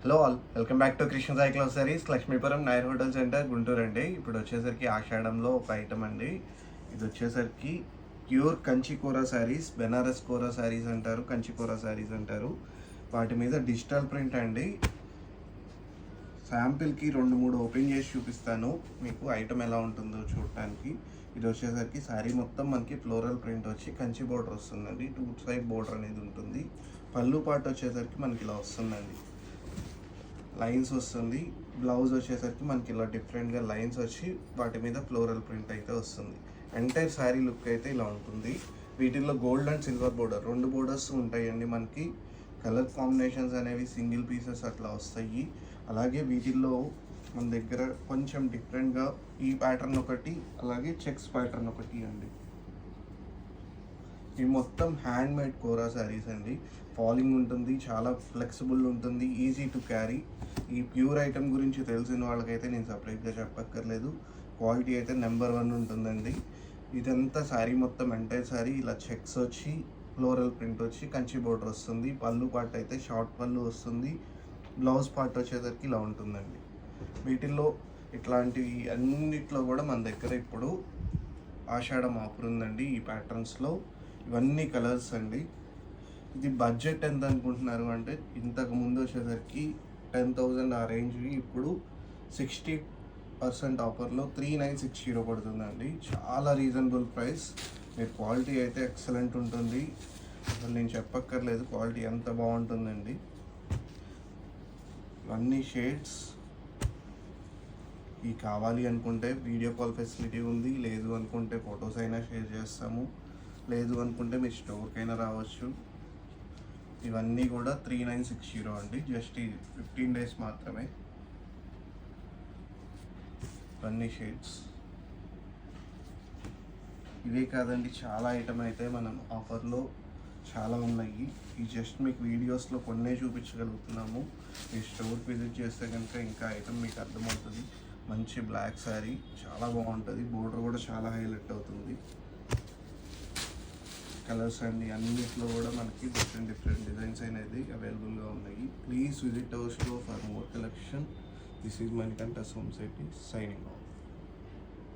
Hello all, welcome back to Krishna Sai club saris, Lakshmipuram నైర్ hotel centre, Guntur అండి. ఇప్పుడు వచ్చేసరికి ఆషాఢంలో ఒక ఐటమ్ అండి. ఇది వచ్చేసరికి ప్యూర్ కంచికూర శారీస్, బెనారస్ కూర శారీస్ అంటారు, కంచికూర శారీస్ అంటారు. వాటి మీద డిజిటల్ ప్రింట్ అండి. శాంపిల్కి 2-3 ఓపెన్ చేసి చూపిస్తాను మీకు ఐటమ్ ఎలా ఉంటుందో చూడటానికి. ఇది వచ్చేసరికి శారీ మొత్తం మనకి ఫ్లోరల్ ప్రింట్ వచ్చి కంచి బోర్డర్ వస్తుందండి. 2 సైడ్ బోర్డర్ అనేది ఉంటుంది. పళ్ళు పాటు వచ్చేసరికి మనకి ఇలా వస్తుందండి, లైన్స్ వస్తుంది. బ్లౌజ్ వచ్చేసరికి మనకి ఇలా డిఫరెంట్గా లైన్స్ వచ్చి వాటి మీద ఫ్లోరల్ ప్రింట్ అయితే వస్తుంది. ఎంటైర్ శారీ లుక్ అయితే ఇలా ఉంటుంది. వీటిల్లో gold and silver border 2 borders ఉంటాయండి. మనకి కలర్ కాంబినేషన్స్ అనేవి సింగిల్ పీసెస్ అట్లా వస్తాయి. అలాగే వీటిల్లో మన దగ్గర కొంచెం డిఫరెంట్గా ఈ ప్యాటర్న్ ఒకటి, అలాగే చెక్స్ ప్యాటర్న్ ఒకటి అండి. ఇవి మొత్తం హ్యాండ్ మేడ్ కోరా శారీస్ అండి. ఫాలింగ్ ఉంటుంది, చాలా ఫ్లెక్సిబుల్ ఉంటుంది, ఈజీ టు క్యారీ. ఈ ప్యూర్ ఐటమ్ గురించి తెలిసిన వాళ్ళకైతే నేను సపరేట్గా చెప్పక్కర్లేదు. క్వాలిటీ అయితే నెంబర్ 1 ఉంటుందండి. ఇదంతా శారీ మొత్తం ఎంటైర్ శారీ ఇలా చెక్స్ వచ్చి ఫ్లోరల్ ప్రింట్ వచ్చి కంచి బోర్డర్ వస్తుంది. పళ్ళు పార్ట్ అయితే షార్ట్ పళ్ళు వస్తుంది. బ్లౌజ్ పార్ట్ వచ్చేసరికి ఇలా ఉంటుందండి. వీటిల్లో ఇట్లాంటివి అన్నిట్లో కూడా మన దగ్గర ఇప్పుడు ఆషాఢం ఆఫర్ ఉందండి. ఈ ప్యాటర్న్స్లో ఇవన్నీ కలర్స్ అండి. ఇది బడ్జెట్ ఎంత అనుకుంటున్నారు అంటే, ఇంతకు ముందు వచ్చేసరికి 10,000 ఆ రేంజ్, ఇప్పుడు 60% ఆఫర్లో 3960 పడుతుందండి. చాలా రీజనబుల్ ప్రైస్. మీరు క్వాలిటీ అయితే ఎక్సలెంట్ ఉంటుంది, అసలు నేను చెప్పక్కర్లేదు క్వాలిటీ ఎంత బాగుంటుందండి. ఇవన్నీ షేడ్స్. ఇవి కావాలి అనుకుంటే వీడియో కాల్ ఫెసిలిటీ ఉంది, లేదు అనుకుంటే ఫొటోస్ అయినా షేర్ చేస్తాము, లేదు అనుకుంటే మీరు స్టోర్కైనా రావచ్చు. ఇవన్నీ కూడా 3960 అండి. జస్ట్ 15 డేస్ మాత్రమే. ఇవన్నీ షేడ్స్. ఇవే కాదండి, చాలా ఐటమ్ అయితే మనం ఆఫర్లో చాలా ఉన్నాయి. ఈ జస్ట్ మీకు వీడియోస్లో కొన్నే చూపించగలుగుతున్నాము. మీరు స్టోర్కి విజిట్ చేస్తే కనుక ఇంకా ఐటమ్ మీకు అర్థమవుతుంది. మంచి బ్లాక్ శారీ, చాలా బాగుంటుంది. బోర్డర్ కూడా చాలా హైలైట్ అవుతుంది. కలర్స్ అండి, అన్నిట్లో కూడా మనకి డిఫరెంట్ డిజైన్స్ అనేది అవైలబుల్గా ఉన్నాయి. Please visit our store for more collection. This is Manikanta Somasetty signing off.